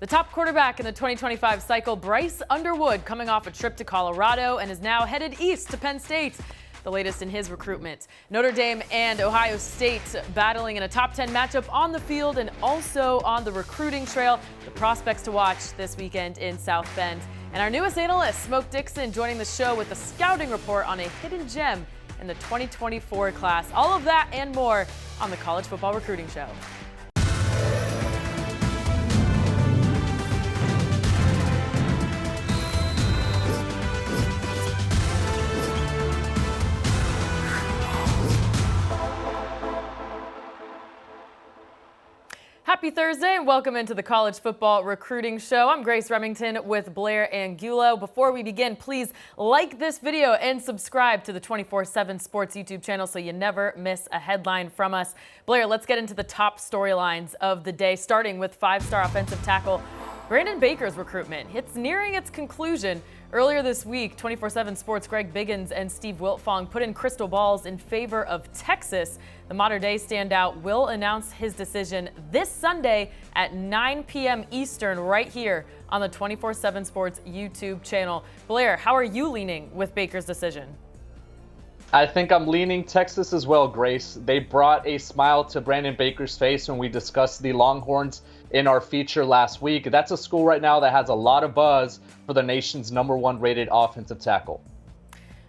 The top quarterback in the 2025 cycle, Bryce Underwood, coming off a trip to Colorado and is now headed east to Penn State. The latest in his recruitment. Notre Dame and Ohio State battling in a top 10 matchup on the field and also on the recruiting trail. The prospects to watch this weekend in South Bend. And our newest analyst, Smoke Dixon, joining the show with a scouting report on a hidden gem in the 2024 class. All of that and more on the College Football Recruiting Show. Happy Thursday and welcome into the College Football Recruiting Show. I'm Grace Remington with Blair Angulo. Before we begin, please like this video and subscribe to the 24/7 Sports YouTube channel so you never miss a headline from us. Blair, let's get into the top storylines of the day, starting with five-star offensive tackle Brandon Baker's recruitment. It's nearing its conclusion. Earlier this week, 24/7 Sports' Greg Biggins and Steve Wiltfong put in crystal balls in favor of Texas. The modern-day standout will announce his decision this Sunday at 9 p.m. Eastern right here on the 24/7 Sports YouTube channel. Blair, how are you leaning with Baker's decision? I think I'm leaning Texas as well, Grace. They brought a smile to Brandon Baker's face when we discussed the Longhorns in our feature last week. That's a school right now that has a lot of buzz for the nation's #1 rated offensive tackle.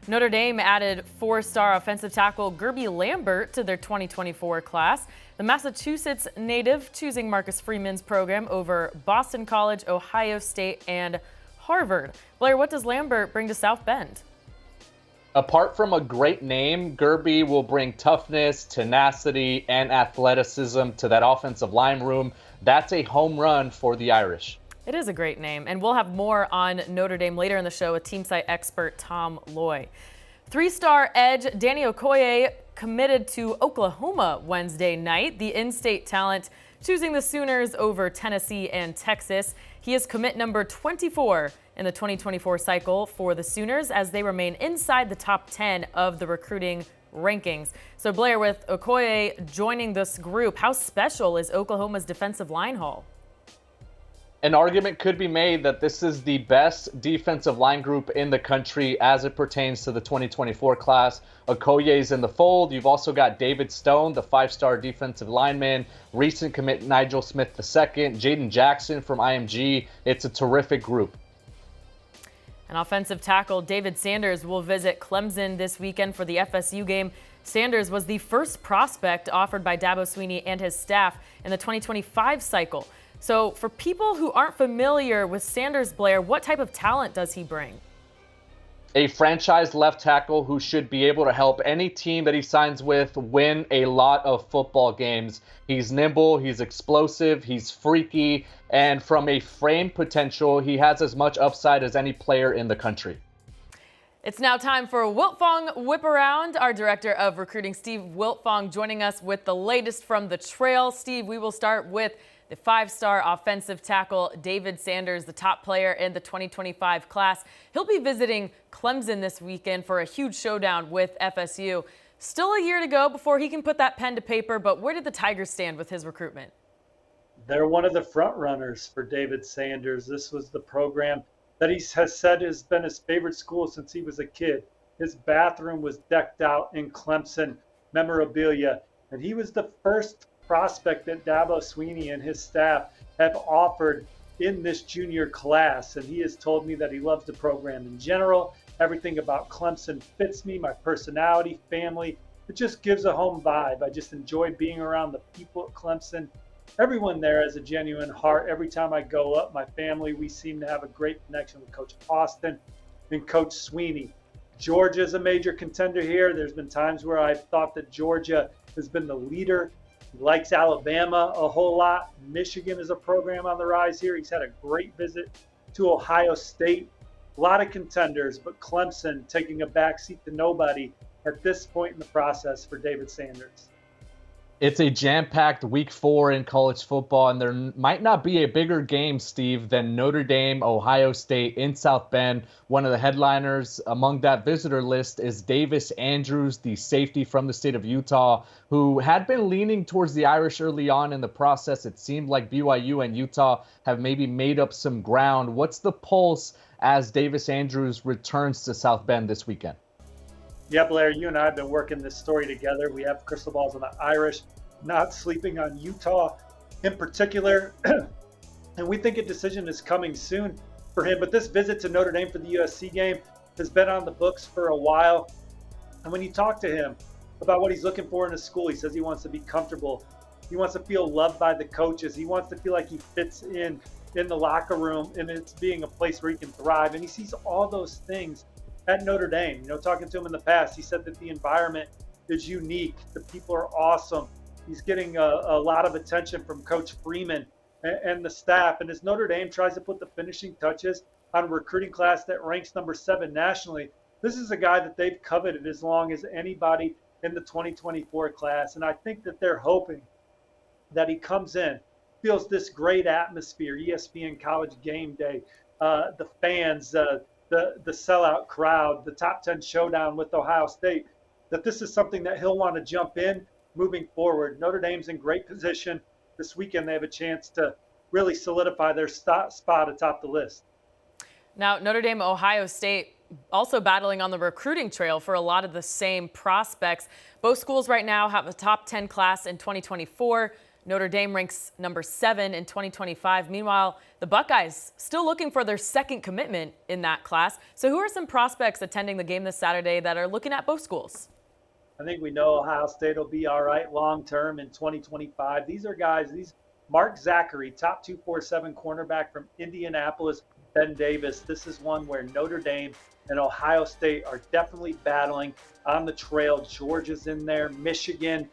Notre Dame added four-star offensive tackle Gerby Lambert to their 2024 class. The Massachusetts native choosing Marcus Freeman's program over Boston College, Ohio State, and Harvard. Blair, what does Lambert bring to South Bend? Apart from a great name, Gerby will bring toughness, tenacity, and athleticism to that offensive line room. That's a home run for the Irish. It is a great name, and we'll have more on Notre Dame later in the show with team site expert Tom Loy. Three-star edge Danny Okoye committed to Oklahoma Wednesday night. The in-state talent choosing the Sooners over Tennessee and Texas. He is commit number 24 in the 2024 cycle for the Sooners as they remain inside the top 10 of the recruiting rankings. So Blair, with Okoye joining this group, how special is Oklahoma's defensive line haul? An argument could be made that this is the best defensive line group in the country as it pertains to the 2024 class. Okoye's in the fold. You've also got David Stone, the five-star defensive lineman, recent commit Nigel Smith II, Jaden Jackson from IMG. It's a terrific group. An offensive tackle David Sanders will visit Clemson this weekend for the FSU game. Sanders was the first prospect offered by Dabo Swinney and his staff in the 2025 cycle. So for people who aren't familiar with Sanders, Blair, what type of talent does he bring? A franchise left tackle who should be able to help any team that he signs with win a lot of football games. He's nimble, he's explosive, he's freaky, and from a frame potential, he has as much upside as any player in the country. It's now time for Wiltfong Whiparound. Our director of recruiting, Steve Wiltfong, joining us with the latest from the trail. Steve, we will start with the five-star offensive tackle David Sanders, the top player in the 2025 class. He'll be visiting Clemson this weekend for a huge showdown with FSU. Still a year to go before he can put that pen to paper, but where did the Tigers stand with his recruitment? They're one of the front runners for David Sanders. This was the program that he has said has been his favorite school since he was a kid. His bathroom was decked out in Clemson memorabilia, and he was the first prospect that Dabo Swinney and his staff have offered in this junior class. And he has told me that he loves the program in general. Everything about Clemson fits me, my personality, family. It just gives a home vibe. I just enjoy being around the people at Clemson. Everyone there has a genuine heart. Every time I go up, my family, we seem to have a great connection with Coach Austin and Coach Swinney. Georgia is a major contender here. There's been times where I've thought that Georgia has been the leader. He likes Alabama a whole lot. Michigan is a program on the rise here. He's had a great visit to Ohio State. A lot of contenders, but Clemson taking a backseat to nobody at this point in the process for David Sanders. It's a jam-packed week 4 in college football, and there might not be a bigger game, Steve, than Notre Dame, Ohio State in South Bend. One of the headliners among that visitor list is Davis Andrews, the safety from the state of Utah, who had been leaning towards the Irish early on in the process. It seemed like BYU and Utah have maybe made up some ground. What's the pulse as Davis Andrews returns to South Bend this weekend? Yeah, Blair, you and I have been working this story together. We have crystal balls on the Irish, not sleeping on Utah in particular. And we think a decision is coming soon for him. But this visit to Notre Dame for the USC game has been on the books for a while. And when you talk to him about what he's looking for in a school, he says he wants to be comfortable. He wants to feel loved by the coaches. He wants to feel like he fits in the locker room and it's being a place where he can thrive. And he sees all those things at Notre Dame. Talking to him in the past, he said that the environment is unique. The people are awesome. He's getting a lot of attention from Coach Freeman and the staff. And as Notre Dame tries to put the finishing touches on a recruiting class that ranks number 7 nationally, this is a guy that they've coveted as long as anybody in the 2024 class. And I think that they're hoping that he comes in, feels this great atmosphere, ESPN College Game Day, the fans, the sellout crowd, the top 10 showdown with Ohio State, that this is something that he'll want to jump in moving forward. Notre Dame's in great position. This weekend they have a chance to really solidify their spot atop the list. Now, Notre Dame, Ohio State also battling on the recruiting trail for a lot of the same prospects. Both schools right now have a top 10 class in 2024. Notre Dame ranks number 7 in 2025. Meanwhile, the Buckeyes still looking for their second commitment in that class. So who are some prospects attending the game this Saturday that are looking at both schools? I think we know Ohio State will be all right long term in 2025. These are guys, Mark Zachary, top 247 cornerback from Indianapolis, Ben Davis. This is one where Notre Dame and Ohio State are definitely battling on the trail. Georgia's in there, Michigan,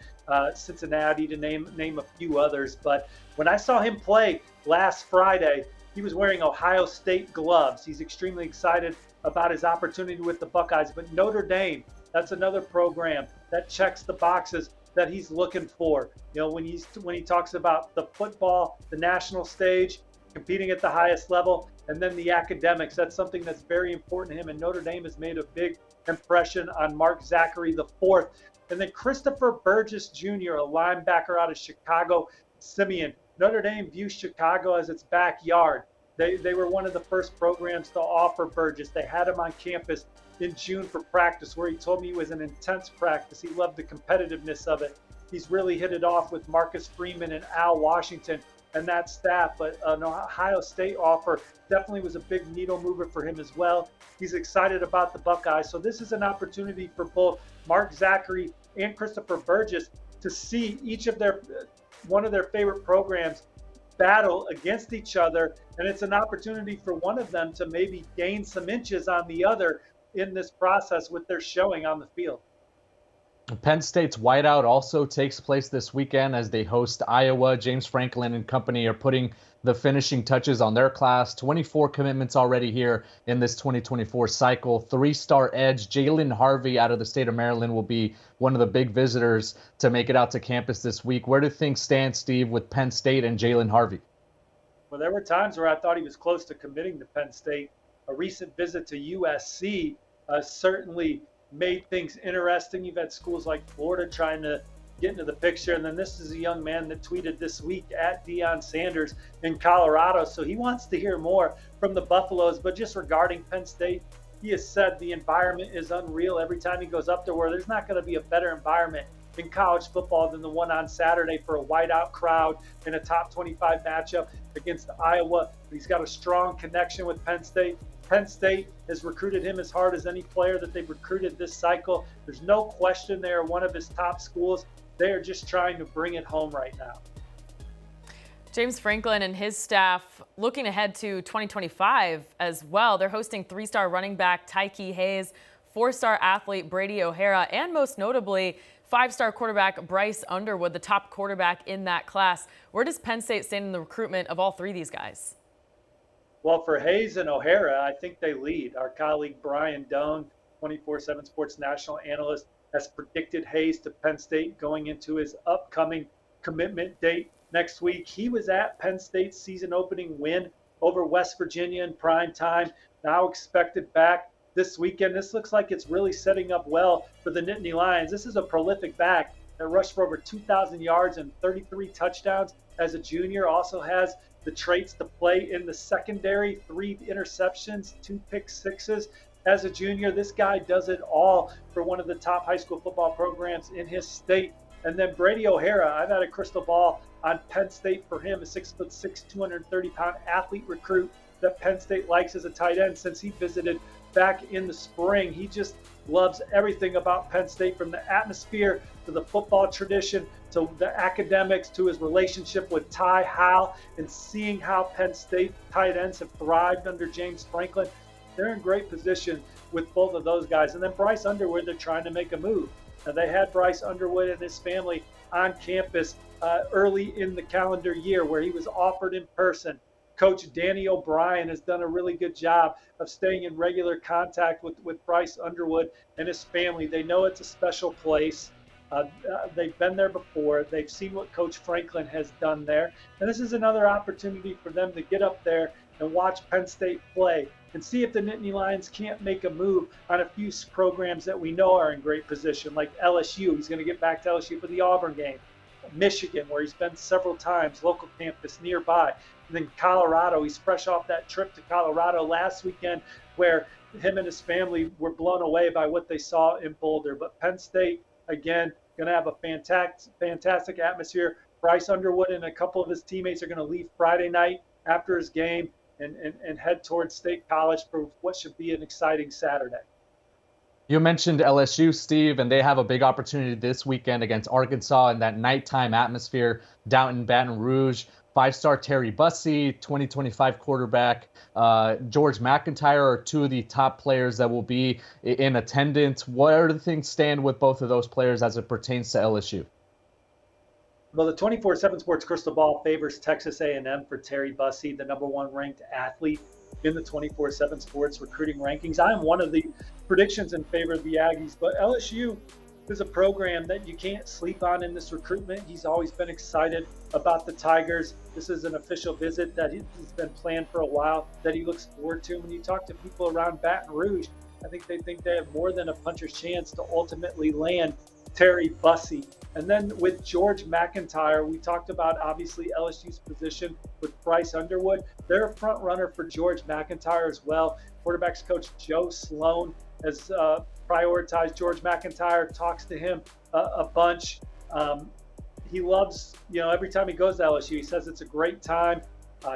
Cincinnati, to name a few others. But when I saw him play last Friday, he was wearing Ohio State gloves. He's extremely excited about his opportunity with the Buckeyes. But Notre Dame, that's another program that checks the boxes that he's looking for. When he talks about the football, the national stage, competing at the highest level, and then the academics, that's something that's very important to him. And Notre Dame has made a big impression on Mark Zachary IV. And then Christopher Burgess Jr., a linebacker out of Chicago, Simeon. Notre Dame views Chicago as its backyard. They were one of the first programs to offer Burgess. They had him on campus in June for practice, where he told me it was an intense practice. He loved the competitiveness of it. He's really hit it off with Marcus Freeman and Al Washington and that staff. But an Ohio State offer definitely was a big needle mover for him as well. He's excited about the Buckeyes. So this is an opportunity for both Mark Zachary and Christopher Burgess to see one of their favorite programs battle against each other. And it's an opportunity for one of them to maybe gain some inches on the other in this process with their showing on the field. Penn State's whiteout also takes place this weekend as they host Iowa. James Franklin and company are putting the finishing touches on their class. 24 commitments already here in this 2024 cycle. 3-star edge Jalen Harvey out of the state of Maryland will be one of the big visitors to make it out to campus this week. Where do things stand, Steve, with Penn State and Jalen Harvey? Well, there were times where I thought he was close to committing to Penn State. A recent visit to USC certainly made things interesting. You've had schools like Florida trying to get into the picture. And then this is a young man that tweeted this week at Deion Sanders in Colorado. So he wants to hear more from the Buffaloes. But just regarding Penn State, he has said the environment is unreal. Every time he goes up there, where there's not going to be a better environment in college football than the one on Saturday for a whiteout crowd in a top 25 matchup against Iowa. He's got a strong connection with Penn State. Penn State has recruited him as hard as any player that they've recruited this cycle. There's no question they are one of his top schools. They are just trying to bring it home right now. James Franklin and his staff looking ahead to 2025 as well. They're hosting 3-star running back Tyke Hayes, 4-star athlete Brady O'Hara, and most notably 5-star quarterback Bryce Underwood, the top quarterback in that class. Where does Penn State stand in the recruitment of all three of these guys? Well, for Hayes and O'Hara, I think they lead. Our colleague Brian Doan, 24/7 Sports national analyst, has predicted Hayes to Penn State going into his upcoming commitment date next week. He was at Penn State's season opening win over West Virginia in prime time, now expected back this weekend. This looks like it's really setting up well for the Nittany Lions. This is a prolific back that rushed for over 2,000 yards and 33 touchdowns as a junior. Also has the traits to play in the secondary, 3 interceptions, 2 pick sixes. As a junior, this guy does it all for one of the top high school football programs in his state. And then Brady O'Hara, I've had a crystal ball on Penn State for him, a 6'6", 230-pound athlete recruit that Penn State likes as a tight end since he visited back in the spring. He just loves everything about Penn State, from the atmosphere to the football tradition to the academics to his relationship with Ty Howell, and seeing how Penn State tight ends have thrived under James Franklin. They're in great position with both of those guys. And then Bryce Underwood, they're trying to make a move. Now, they had Bryce Underwood and his family on campus early in the calendar year, where he was offered in person. Coach Danny O'Brien has done a really good job of staying in regular contact with Bryce Underwood and his family. They know it's a special place. They've been there before. They've seen what Coach Franklin has done there. And this is another opportunity for them to get up there and watch Penn State play and see if the Nittany Lions can't make a move on a few programs that we know are in great position, like LSU. He's going to get back to LSU for the Auburn game. Michigan, where he's been several times, local campus nearby. And then Colorado, he's fresh off that trip to Colorado last weekend, where him and his family were blown away by what they saw in Boulder. But Penn State, again, going to have a fantastic atmosphere. Bryce Underwood and a couple of his teammates are going to leave Friday night after his game and head towards State College for what should be an exciting Saturday. You mentioned LSU, Steve, and they have a big opportunity this weekend against Arkansas in that nighttime atmosphere down in Baton Rouge. 5-star Terry Bussey, 2025 quarterback, George McIntyre are 2 of the top players that will be in attendance. What are the things stand with both of those players as it pertains to LSU? Well, the 24/7 Sports Crystal Ball favors Texas A&M for Terry Bussey, the #1 ranked athlete in the 24/7 Sports recruiting rankings. I am one of the predictions in favor of the Aggies, but LSU is a program that you can't sleep on in this recruitment. He's always been excited about the Tigers. This is an official visit that he's been planned for a while, that he looks forward to. When you talk to people around Baton Rouge, I think they think they have more than a puncher's chance to ultimately land Terry Bussey. And then with George McIntyre, we talked about obviously LSU's position with Bryce Underwood. They're a front runner for George McIntyre as well. Quarterbacks coach Joe Sloan has prioritized George McIntyre, talks to him a bunch. He loves, every time he goes to LSU, he says it's a great time.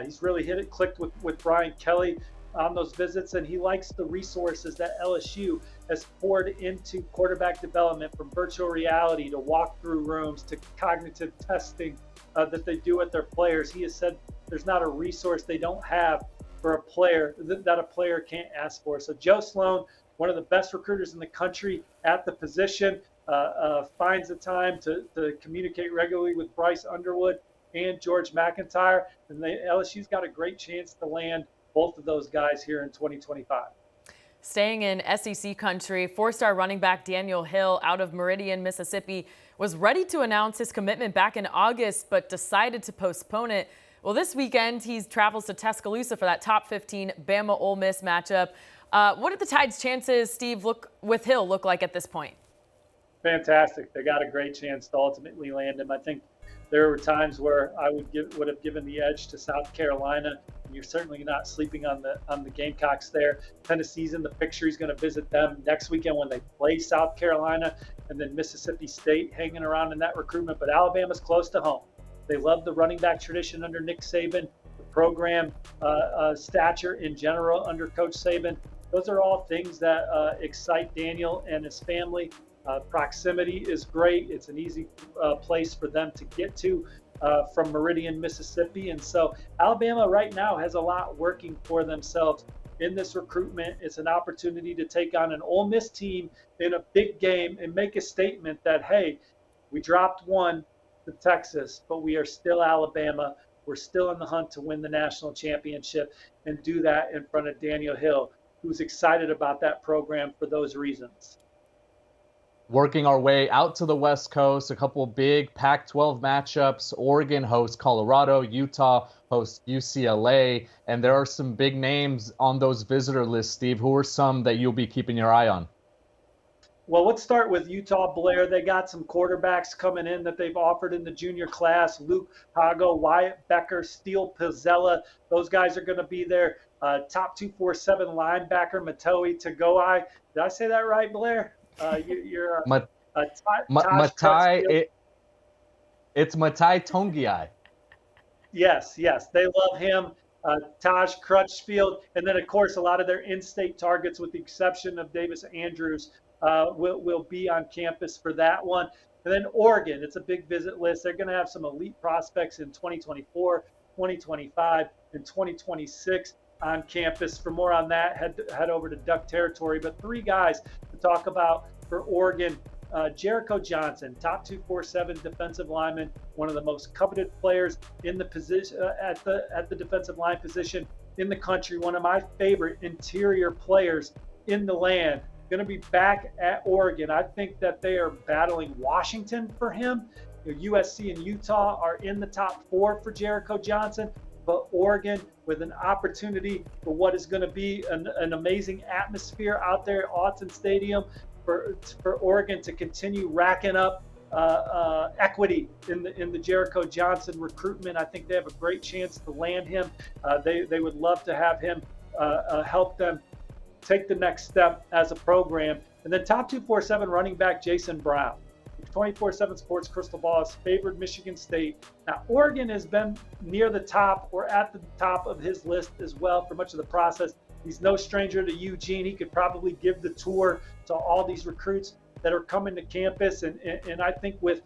He's really clicked with Brian Kelly on those visits, and he likes the resources that LSU has poured into quarterback development, from virtual reality to walk-through rooms to cognitive testing that they do with their players. He has said there's not a resource they don't have for a player that a player can't ask for. So Joe Sloan, one of the best recruiters in the country at the position, finds the time to communicate regularly with Bryce Underwood and George McIntyre, and LSU's got a great chance to land both of those guys here in 2025. Staying in SEC country, 4-star running back Daniel Hill out of Meridian, Mississippi, was ready to announce his commitment back in August, but decided to postpone it. Well, this weekend, he travels to Tuscaloosa for that top 15 Bama-Ole Miss matchup. What do the Tide's chances, Steve, with Hill look like at this point? Fantastic. They got a great chance to ultimately land him. I think there were times where I would have given the edge to South Carolina. You're certainly not sleeping on the Gamecocks there. Tennessee's in the picture. He's going to visit them next weekend when they play South Carolina, and then Mississippi State hanging around in that recruitment. But Alabama's close to home. They love the running back tradition under Nick Saban, the program stature in general under Coach Saban. Those are all things that excite Daniel and his family. Proximity is great. It's an easy place for them to get to from Meridian, Mississippi. And so Alabama right now has a lot working for themselves in this recruitment. It's an opportunity to take on an Ole Miss team in a big game and make a statement that, hey, we dropped one to Texas, but we are still Alabama. We're still in the hunt to win the national championship, and do that in front of Daniel Hill, who's excited about that program for those reasons. Working our way out to the West Coast, a couple of big Pac-12 matchups. Oregon hosts Colorado, Utah hosts UCLA, and there are some big names on those visitor lists, Steve. Who are some that you'll be keeping your eye on? Well, let's start with Utah, Blair. They got some quarterbacks coming in that they've offered in the junior class. Luke Hago, Wyatt Becker, Steele Pizzella. Those guys are going to be there. Top 247 linebacker, Matoi Tagoai. Did I say that right, Blair? You're Matai. It's Matai Tongiai. Yes, they love him. Taj Crutchfield, and then of course a lot of their in-state targets, with the exception of Davis Andrews, will be on campus for that one. And then Oregon, it's a big visit list. They're going to have some elite prospects in 2024, 2025, and 2026 on campus. For more on that, head over to Duck Territory. But 3 guys to talk about for Oregon. Jericho Johnson, top 247 defensive lineman, one of the most coveted players in the position at the defensive line position in the country. One of my favorite interior players in the land. Going to be back at Oregon. I think that they are battling Washington for him. USC and Utah are in the top 4 for Jericho Johnson. But Oregon, with an opportunity for what is going to be an amazing atmosphere out there at Autzen Stadium, for Oregon to continue racking up equity in the Jericho Johnson recruitment. I think they have a great chance to land him. They would love to have him help them take the next step as a program. And then top 247 running back Jason Brown. 24/7 Sports Crystal Ball has favored Michigan State. Now, Oregon has been near the top or at the top of his list as well for much of the process. He's no stranger to Eugene. He could probably give the tour to all these recruits that are coming to campus. And I think with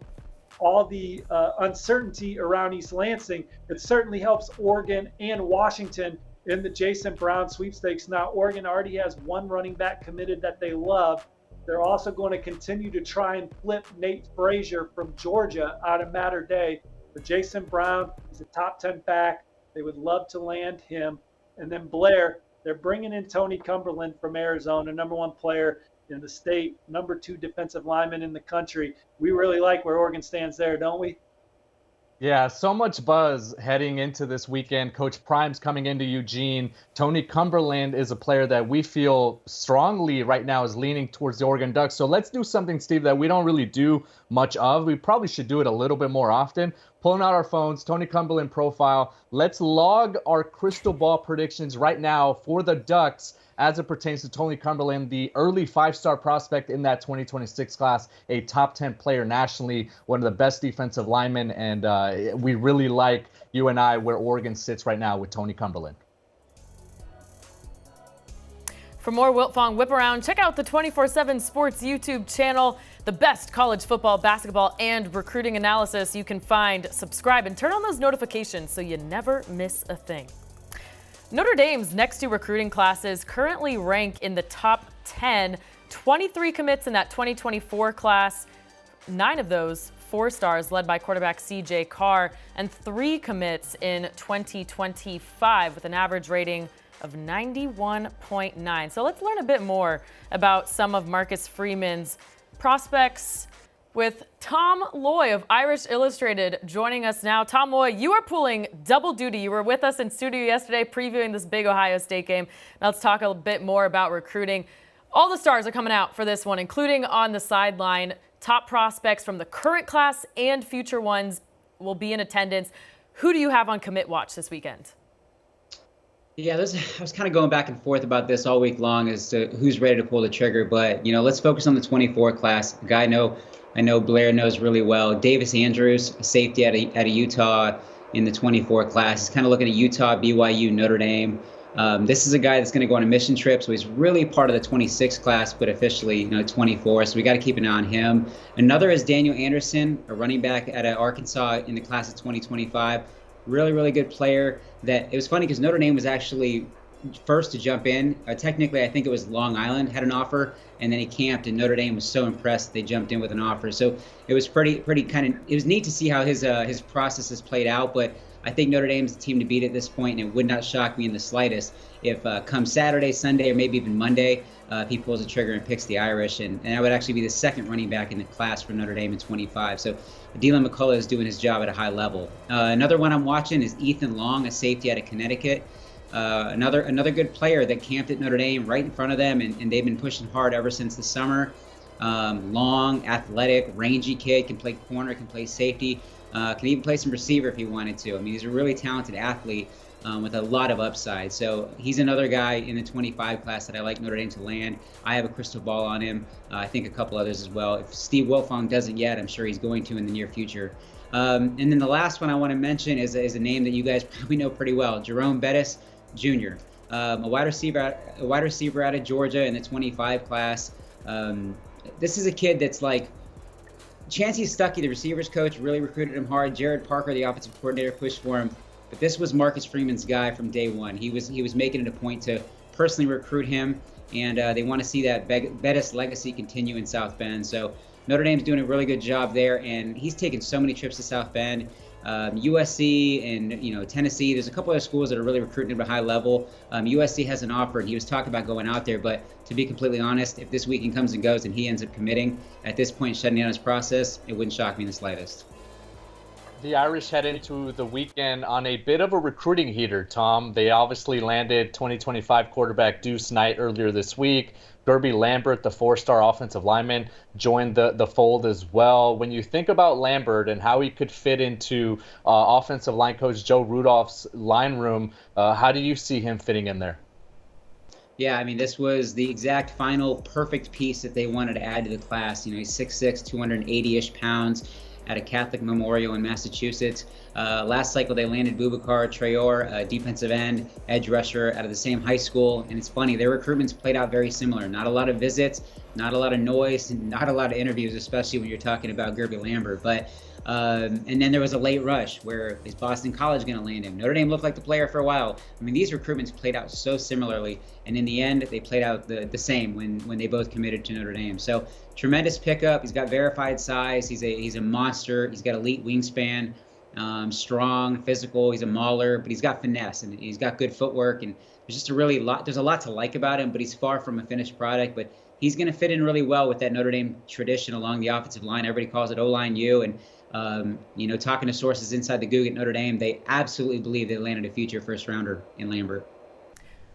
all the uncertainty around East Lansing, it certainly helps Oregon and Washington in the Jason Brown sweepstakes. Now, Oregon already has 1 running back committed that they love. They're also going to continue to try and flip Nate Frazier from Georgia out of Mater Dei. But Jason Brown is a top 10 back. They would love to land him. And then Blair, they're bringing in Tony Cumberland from Arizona, number 1 player in the state, number 2 defensive lineman in the country. We really like where Oregon stands there, don't we? Yeah, so much buzz heading into this weekend. Coach Prime's coming into Eugene. Tony Cumberland is a player that we feel strongly right now is leaning towards the Oregon Ducks. So let's do something, Steve, that we don't really do much of. We probably should do it a little bit more often. Pulling out our phones, Tony Cumberland profile. Let's log our crystal ball predictions right now for the Ducks as it pertains to Tony Cumberland, the early 5-star prospect in that 2026 class, a top 10 player nationally, one of the best defensive linemen, and we really like, you and I, where Oregon sits right now with Tony Cumberland. For more Wiltfong Whip Around, check out the 24/7 Sports YouTube channel. The best college football, basketball, and recruiting analysis you can find. Subscribe and turn on those notifications so you never miss a thing. Notre Dame's next 2 recruiting classes currently rank in the top 10. 23 commits in that 2024 class. 9 of those 4 stars led by quarterback CJ Carr, and 3 commits in 2025 with an average rating of 91.9. So let's learn a bit more about some of Marcus Freeman's prospects with Tom Loy of Irish Illustrated joining us now. Tom Loy, you are pulling double duty. You were with us in studio yesterday previewing this big Ohio State game. Now let's talk a bit more about recruiting. All the stars are coming out for this one, including on the sideline. Top prospects from the current class and future ones will be in attendance. Who do you have on commit watch this weekend? Yeah, I was kind of going back and forth about this all week long as to who's ready to pull the trigger. But, let's focus on the 24 class. A guy I know Blair knows really well. Davis Andrews, a safety at a Utah in the 24 class. He's kind of looking at Utah, BYU, Notre Dame. This is a guy that's going to go on a mission trip, so he's really part of the 26 class, but officially 24. So we got to keep an eye on him. Another is Daniel Anderson, a running back at Arkansas in the class of 2025. Really, really good player. That it was funny because Notre Dame was actually first to jump in. Technically, I think it was Long Island had an offer, and then he camped, and Notre Dame was so impressed they jumped in with an offer. So it was pretty kind of, it was neat to see how his process has played out. But I think Notre Dame's the team to beat at this point, and it would not shock me in the slightest if come Saturday, Sunday, or maybe even Monday, if he pulls the trigger and picks the Irish. And that would actually be the second running back in the class for Notre Dame in 25. So Dylan McCullough is doing his job at a high level. Another one I'm watching is Ethan Long, a safety out of Connecticut. Another good player that camped at Notre Dame right in front of them, and they've been pushing hard ever since the summer. Long, athletic, rangy kid, can play corner, can play safety, can even play some receiver if he wanted to. I mean, he's a really talented athlete with a lot of upside. So he's another guy in the 25 class that I like Notre Dame to land. I have a crystal ball on him. I think a couple others as well. If Steve Wiltfong doesn't yet, I'm sure he's going to in the near future. And then the last one I want to mention is a name that you guys probably know pretty well, Jerome Bettis Jr., a wide receiver out of Georgia in the 25 class. This is a kid that's like, Chancey Stuckey, the receivers coach, really recruited him hard. Jared Parker, the offensive coordinator, pushed for him. But this was Marcus Freeman's guy from day one. He was making it a point to personally recruit him, and they want to see that Bettis legacy continue in South Bend. So Notre Dame's doing a really good job there, and he's taken so many trips to South Bend. USC and Tennessee. There's a couple other schools that are really recruiting him at a high level. USC has an offer, and he was talking about going out there. But to be completely honest, if this weekend comes and goes and he ends up committing at this point, shutting down his process, it wouldn't shock me in the slightest. The Irish head into the weekend on a bit of a recruiting heater, Tom. They obviously landed 2025 quarterback Deuce Knight earlier this week. Gerby Lambert, the four-star offensive lineman, joined the fold as well. When you think about Lambert and how he could fit into offensive line coach Joe Rudolph's line room, how do you see him fitting in there? Yeah, I mean, this was the exact final perfect piece that they wanted to add to the class. He's 6'6", 280-ish pounds, at a Catholic Memorial in Massachusetts. Last cycle, they landed Boubacar Traore, a defensive end, edge rusher out of the same high school. And it's funny, their recruitments played out very similar. Not a lot of visits, not a lot of noise, and not a lot of interviews, especially when you're talking about Gerby Lambert. But and then there was a late rush where is Boston College going to land him? Notre Dame looked like the player for a while. I mean, these recruitments played out so similarly, and in the end, they played out the same when they both committed to Notre Dame. So tremendous pickup. He's got verified size. He's a monster. He's got elite wingspan, strong, physical. He's a mauler, but he's got finesse and he's got good footwork. And there's just there's a lot to like about him, but he's far from a finished product. But he's going to fit in really well with that Notre Dame tradition along the offensive line. Everybody calls it O-line U. And talking to sources inside the Goog at Notre Dame, they absolutely believe they landed a future first rounder in Lambert.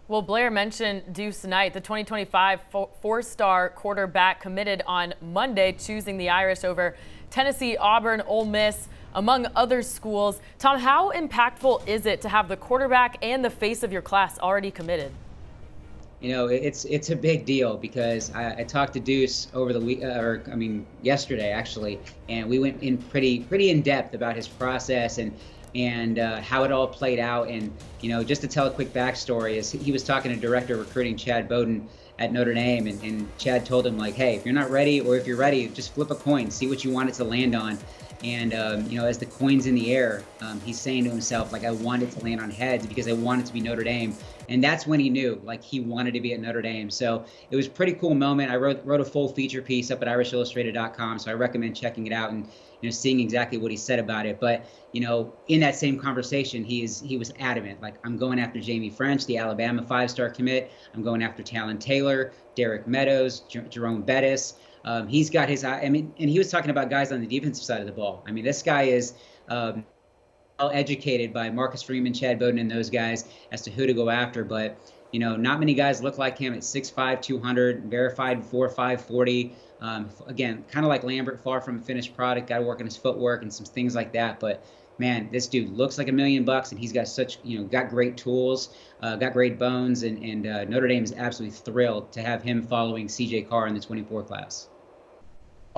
Well, Blair mentioned Deuce Knight, the 2025 four-star quarterback, committed on Monday, choosing the Irish over Tennessee, Auburn, Ole Miss, among other schools. Tom, how impactful is it to have the quarterback and the face of your class already committed? It's a big deal because I talked to Deuce over the week, yesterday actually, and we went in pretty in depth about his process and how it all played out. And just to tell a quick backstory, is he was talking to director of recruiting Chad Bowden at Notre Dame, and Chad told him, like, hey, if you're not ready, or if you're ready, just flip a coin, see what you want it to land on. And as the coin's in the air, he's saying to himself, like, I want it to land on heads because I want it to be Notre Dame. And that's when he knew, like, he wanted to be at Notre Dame. So it was a pretty cool moment. I wrote a full feature piece up at irishillustrated.com, so I recommend checking it out and seeing exactly what he said about it. But in that same conversation, he was adamant, like, I'm going after Jamie French, the Alabama 5-star commit. I'm going after Talon Taylor, Derek Meadows, Jerome Bettis. He's got his eye. And he was talking about guys on the defensive side of the ball. I mean, this guy is well educated by Marcus Freeman, Chad Bowden, and those guys as to who to go after. But not many guys look like him at 6'5", 200, verified 4'5", 40. Again, kind of like Lambert, far from a finished product. Got to work on his footwork and some things like that. But man, this dude looks like $1 million, and he's got got great tools, got great bones, and Notre Dame is absolutely thrilled to have him following CJ Carr in the 24 class.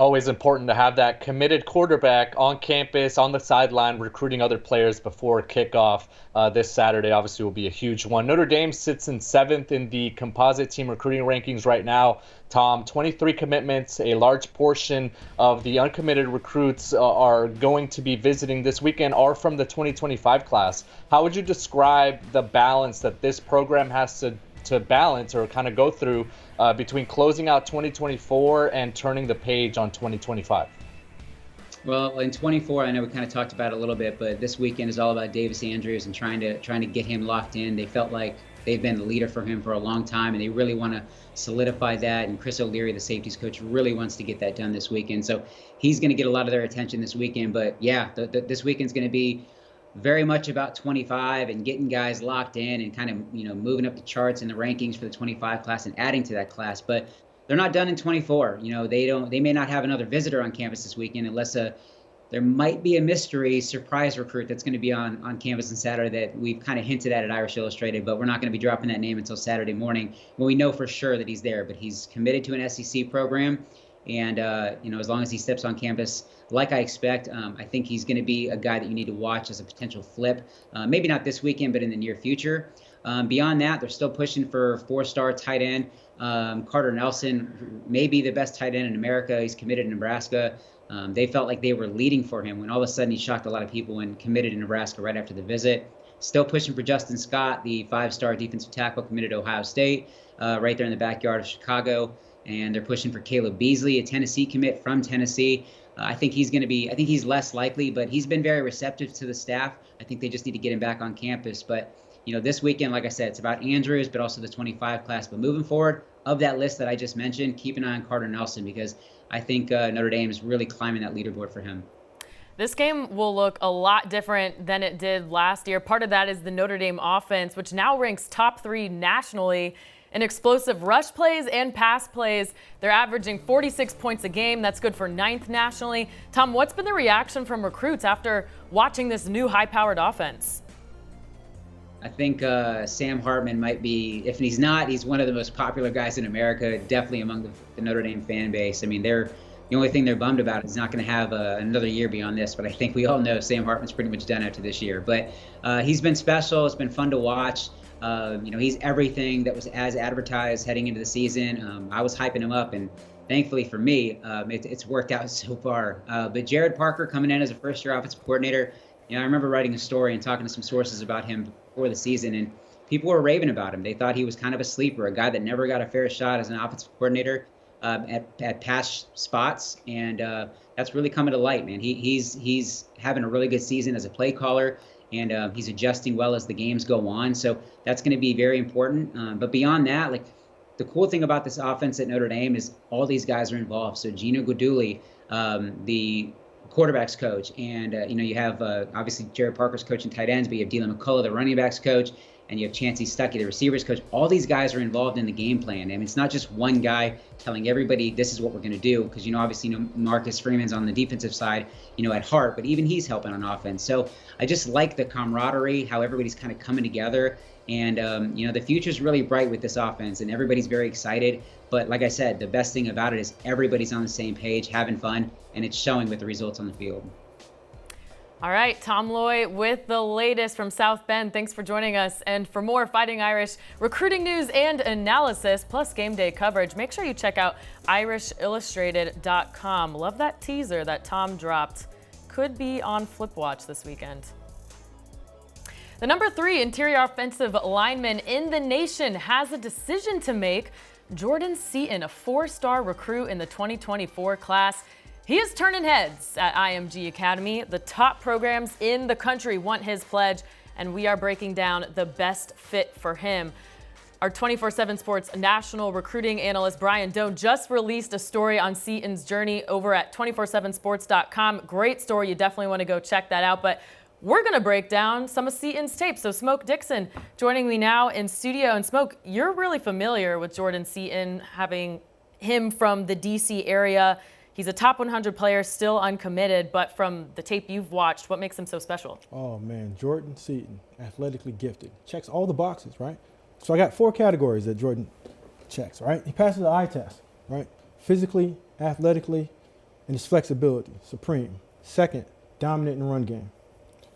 always important to have that committed quarterback on campus, on the sideline, recruiting other players before kickoff this Saturday. Obviously will be a huge one. Notre Dame sits in 7th in the composite team recruiting rankings right now. Tom, 23 commitments. A large portion of the uncommitted recruits are going to be visiting this weekend are from the 2025 class. How would you describe the balance that this program has to balance or kind of go through between closing out 2024 and turning the page on 2025? Well, in 24, I know we kind of talked about it a little bit, but this weekend is all about Davis Andrews and trying to get him locked in. They felt like they've been the leader for him for a long time, and they really want to solidify that. And Chris O'Leary, the safeties coach, really wants to get that done this weekend. So he's going to get a lot of their attention this weekend. But yeah, this weekend's going to be very much about 25 and getting guys locked in and kind of, moving up the charts and the rankings for the 25 class and adding to that class. But they're not done in 24. They may not have another visitor on campus this weekend unless there might be a mystery surprise recruit that's going to be on campus on Saturday that we've kind of hinted at Irish Illustrated, but we're not going to be dropping that name until Saturday morning when we know for sure that he's there. But he's committed to an SEC program. And, as long as he steps on campus, like I expect, I think he's going to be a guy that you need to watch as a potential flip. Maybe not this weekend, but in the near future. Beyond that, they're still pushing for 4-star tight end. Carter Nelson may be the best tight end in America. He's committed to Nebraska. They felt like they were leading for him when all of a sudden he shocked a lot of people and committed to Nebraska right after the visit. Still pushing for Justin Scott, the 5-star defensive tackle committed to Ohio State, right there in the backyard of Chicago. And they're pushing for Caleb Beasley, a Tennessee commit from Tennessee. I think he's less likely, but he's been very receptive to the staff. I think they just need to get him back on campus. But, this weekend, like I said, it's about Andrews, but also the 25 class. But moving forward, of that list that I just mentioned, keep an eye on Carter Nelson because I think Notre Dame is really climbing that leaderboard for him. This game will look a lot different than it did last year. Part of that is the Notre Dame offense, which now ranks top 3 nationally in explosive rush plays and pass plays. They're averaging 46 points a game. That's good for 9th nationally. Tom, what's been the reaction from recruits after watching this new high-powered offense? I think Sam Hartman might be, if he's not, he's one of the most popular guys in America, definitely among the Notre Dame fan base. I mean, the only thing they're bummed about is not going to have another year beyond this, but I think we all know Sam Hartman's pretty much done after this year. But he's been special. It's been fun to watch. He's everything that was as advertised heading into the season. I was hyping him up, and thankfully for me, it's worked out so far. But Jared Parker coming in as a first-year offensive coordinator, I remember writing a story and talking to some sources about him before the season, and people were raving about him. They thought he was kind of a sleeper, a guy that never got a fair shot as an offensive coordinator at past spots, and that's really coming to light, man. He's having a really good season as a play caller, and he's adjusting well as the games go on. So that's going to be very important. But beyond that, the cool thing about this offense at Notre Dame is all these guys are involved. So Gino Guidugli, the quarterback's coach, and you have obviously Jared Parker's coaching tight ends, but you have Dylan McCullough, the running backs coach, and you have Chancey Stuckey, the receivers coach. All these guys are involved in the game plan. I mean, it's not just one guy telling everybody this is what we're going to do, because obviously Marcus Freeman's on the defensive side, at heart, but even he's helping on offense. So I just like the camaraderie, how everybody's kind of coming together, and the future's really bright with this offense, and everybody's very excited. But like I said, the best thing about it is everybody's on the same page, having fun, and it's showing with the results on the field. All right, Tom Loy with the latest from South Bend. Thanks for joining us. And for more Fighting Irish recruiting news and analysis, plus game day coverage, make sure you check out irishillustrated.com. Love that teaser that Tom dropped. Could be on Flip Watch this weekend. The number 3 interior offensive lineman in the nation has a decision to make. Jordan Seaton, a 4-star recruit in the 2024 class. He is turning heads at IMG Academy. The top programs in the country want his pledge, and we are breaking down the best fit for him. Our 24/7 Sports national recruiting analyst Brian Doan just released a story on Seaton's journey over at 247sports.com. Great story. You definitely want to go check that out. But we're going to break down some of Seaton's tape. So Smoke Dixon joining me now in studio. And Smoke, you're really familiar with Jordan Seaton, having him from the DC area. He's a top 100 player, still uncommitted, but from the tape you've watched, what makes him so special? Oh, man, Jordan Seaton, athletically gifted. Checks all the boxes, right? So I got 4 categories that Jordan checks, right? He passes the eye test, right? Physically, athletically, and his flexibility, supreme. Second, dominant in the run game.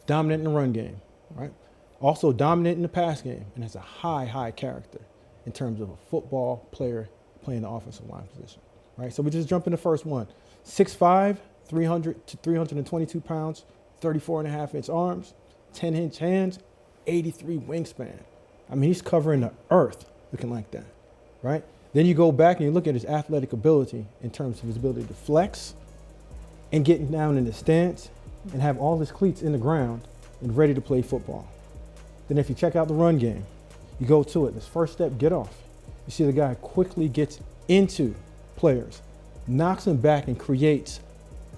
Dominant in the run game, right? Also dominant in the pass game, and has a high character in terms of a football player playing the offensive line position, right? So we just jump in the first one. 6'5", 300 to 322 pounds, 34.5-inch arms, 10-inch hands, 83 wingspan. I mean, he's covering the earth looking like that, right? Then you go back and you look at his athletic ability in terms of his ability to flex and getting down in the stance and have all his cleats in the ground and ready to play football. Then if you check out the run game, you go to it. This first step, get off. You see the guy quickly gets into players, knocks them back and creates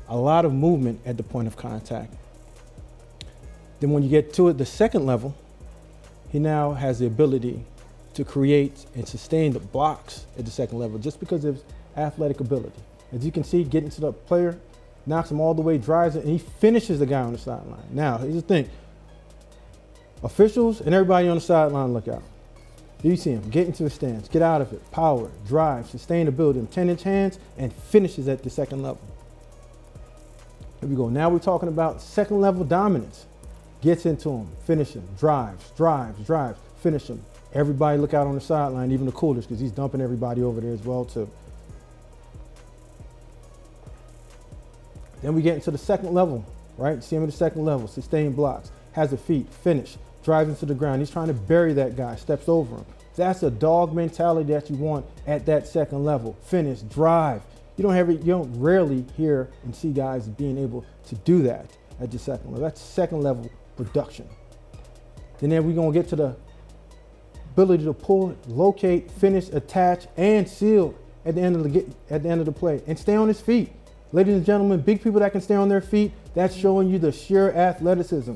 a lot of movement at the point of contact. Then when you get to it, the second level, he now has the ability to create and sustain the blocks at the second level just because of his athletic ability. As you can see, getting to the player, knocks him all the way, drives it, and he finishes the guy on the sideline. Now, here's the thing. Officials and everybody on the sideline, look out. You see him get into the stance, get out of it, power, drive, sustainability, 10-inch hands, and finishes at the second level. Here we go. Now we're talking about second level dominance. Gets into him, finish him, drives, finish him. Everybody look out on the sideline, even the coolers, because he's dumping everybody over there as well too. Then we get into the second level, right? See him at the second level, sustained blocks, has the feet, finish, drives into the ground. He's trying to bury that guy, steps over him. That's a dog mentality that you want at that second level. Finish, drive. You don't rarely hear and see guys being able to do that at the second level. That's second level production. And then we're gonna get to the ability to pull, locate, finish, attach, and seal at the end of the play, and stay on his feet. Ladies and gentlemen, big people that can stay on their feet, that's showing you the sheer athleticism.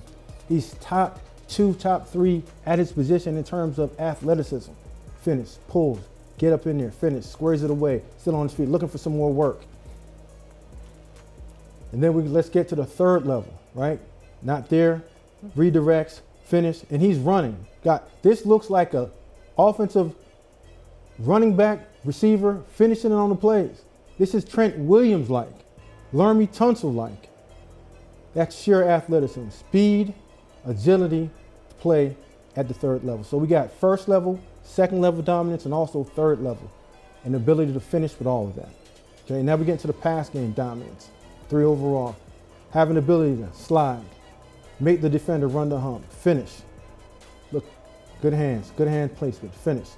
He's top 2, top 3 at his position in terms of athleticism. Finish, pulls, get up in there, finish, squares it away, still on his feet, looking for some more work. And then let's get to the third level, right? Not there, redirects, finish, and he's running. This looks like a offensive running back, receiver, finishing it on the plays. This is Trent Williams-like, Lermy Tunsil-like. That's sheer athleticism, speed, agility, play at the third level. So we got first level, second level dominance, and also third level, and the ability to finish with all of that. Okay, now we get into the pass game dominance, 3 overall. Having the ability to slide, make the defender run the hump, finish. Look, good hand placement, finish.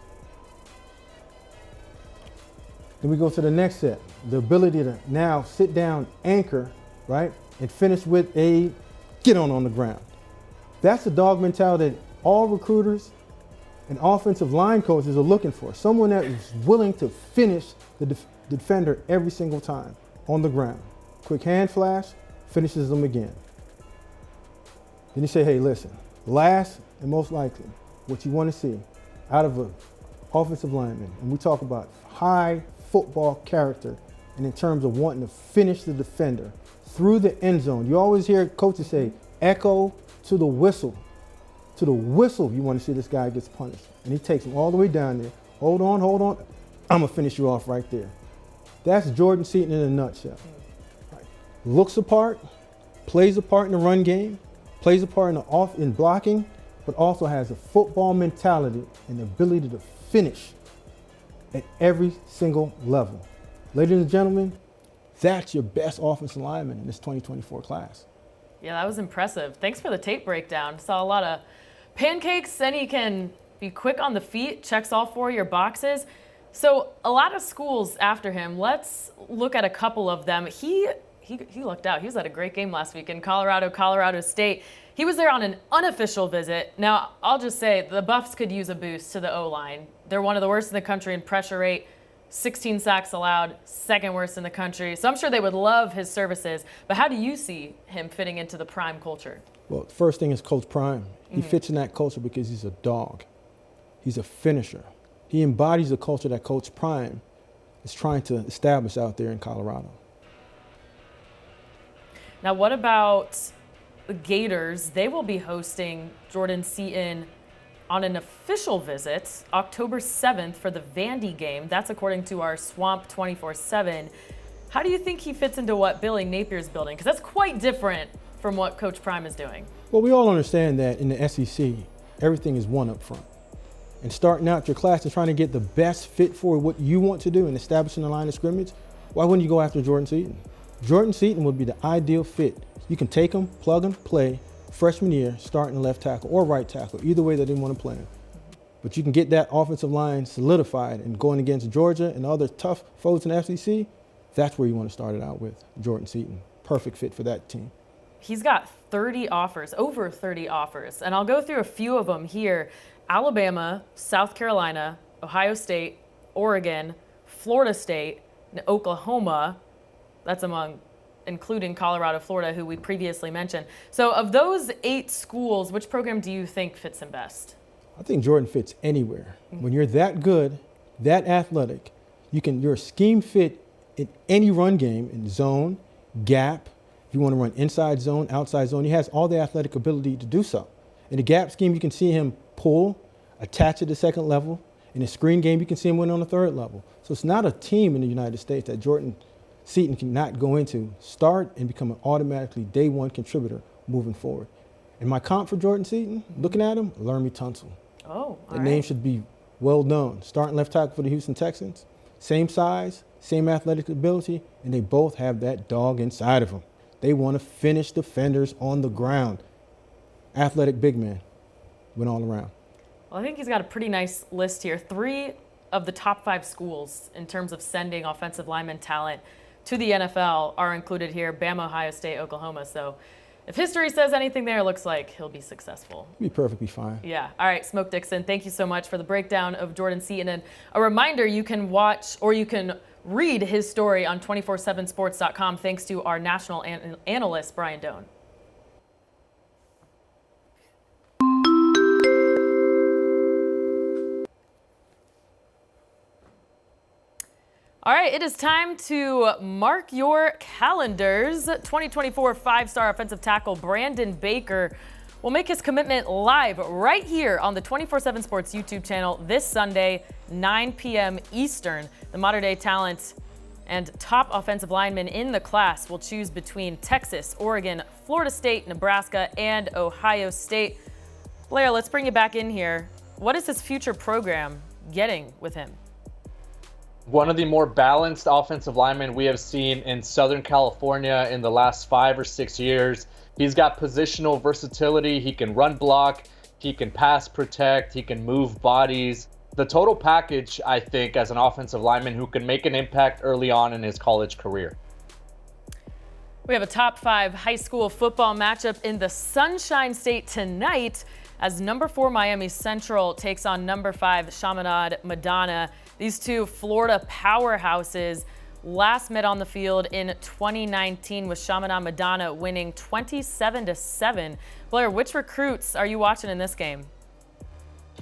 Then we go to the next set, the ability to now sit down, anchor, right, and finish with a get on the ground. That's the dog mentality that all recruiters and offensive line coaches are looking for. Someone that is willing to finish the defender every single time on the ground. Quick hand flash, finishes them again. Then you say, hey, listen, last and most likely, what you want to see out of an offensive lineman, and we talk about high football character, and in terms of wanting to finish the defender through the end zone. You always hear coaches say, echo to the whistle. To the whistle, you want to see this guy gets punished. And he takes him all the way down there. Hold on. I'm going to finish you off right there. That's Jordan Seaton in a nutshell. Right. Looks a part, plays a part in the run game, plays a part in blocking, but also has a football mentality and the ability to finish at every single level. Ladies and gentlemen, that's your best offensive lineman in this 2024 class. Yeah, that was impressive. Thanks for the tape breakdown. Saw a lot of pancakes, and he can be quick on the feet, checks all 4 of your boxes. So a lot of schools after him. Let's look at a couple of them. He lucked out. He was at a great game last week in Colorado State. He was there on an unofficial visit. Now, I'll just say the Buffs could use a boost to the O-line. They're one of the worst in the country in pressure rate. 16 sacks allowed, second worst in the country. So I'm sure they would love his services. But how do you see him fitting into the Prime culture? Well, the first thing is Coach Prime. He fits in that culture because he's a dog. He's a finisher. He embodies the culture that Coach Prime is trying to establish out there in Colorado. Now, what about the Gators? They will be hosting Jordan Seaton on an official visit October 7th for the Vandy game. That's according to our Swamp 24/7. How do you think he fits into what Billy Napier's building? Because that's quite different from what Coach Prime is doing. Well, we all understand that in the SEC, everything is one up front. And starting out your class and trying to get the best fit for what you want to do and establishing the line of scrimmage, why wouldn't you go after Jordan Seaton? Jordan Seaton would be the ideal fit. You can take him, plug and play, freshman year, starting left tackle or right tackle, either way that they want to play him. But you can get that offensive line solidified and going against Georgia and other tough foes in the SEC, that's where you want to start it out with, Jordan Seaton. Perfect fit for that team. He's got 30 offers, over 30 offers, and I'll go through a few of them here. Alabama, South Carolina, Ohio State, Oregon, Florida State, and Oklahoma. That's including Colorado, Florida, who we previously mentioned. So of those 8 schools, which program do you think fits him best? I think Jordan fits anywhere. When you're that good, that athletic, you're a scheme fit in any run game, in zone, gap. If you want to run inside zone, outside zone, he has all the athletic ability to do so. In the gap scheme, you can see him pull, attach at the second level. In the screen game, you can see him win on the third level. So it's not a team in the United States that Jordan Seaton cannot go into, start, and become an automatically day one contributor moving forward. And my comp for Jordan Seaton, looking at him, Laramie Tunsil. Oh, The name should be well known. Starting left tackle for the Houston Texans. Same size, same athletic ability, and they both have that dog inside of them. They want to finish defenders on the ground. Athletic big man, went all around. Well, I think he's got a pretty nice list here. 3 of the top 5 schools in terms of sending offensive lineman talent to the NFL are included here: Bama, Ohio State, Oklahoma. So if history says anything there, it looks like he'll be successful. He'll be perfectly fine. Yeah. All right, Smoke Dixon, thank you so much for the breakdown of Jordan Seaton. And a reminder, you can watch or you can read his story on 247sports.com thanks to our national analyst, Brian Doan. All right, it is time to mark your calendars. 2024 5-star offensive tackle Brandon Baker will make his commitment live right here on the 247 Sports YouTube channel this Sunday, 9 p.m. Eastern. The modern day talent and top offensive linemen in the class will choose between Texas, Oregon, Florida State, Nebraska, and Ohio State. Blair, let's bring you back in here. What is his future program getting with him? One of the more balanced offensive linemen we have seen in Southern California in the last 5 or 6 years. He's got positional versatility. He can run block. He can pass protect. He can move bodies. The total package, I think, as an offensive lineman who can make an impact early on in his college career. We have a top 5 high school football matchup in the Sunshine State tonight as number 4 Miami Central takes on number 5 Chaminade Madonna. These two Florida powerhouses last met on the field in 2019 with Chaminade Madonna winning 27-7. Blair, which recruits are you watching in this game?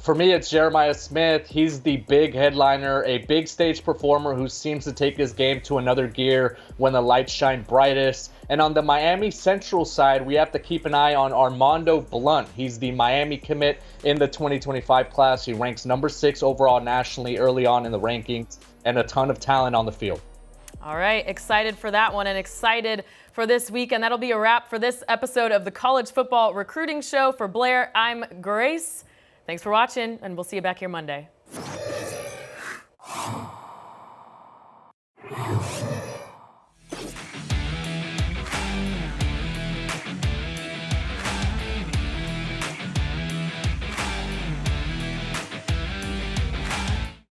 For me, it's Jeremiah Smith. He's the big headliner, a big stage performer who seems to take his game to another gear when the lights shine brightest. And on the Miami Central side, we have to keep an eye on Armando Blunt. He's the Miami commit in the 2025 class. He ranks number 6 overall nationally early on in the rankings, and a ton of talent on the field. All right, excited for that one and excited for this week. And that'll be a wrap for this episode of the College Football Recruiting Show. For Blair, I'm Grace. Thanks for watching, and we'll see you back here Monday.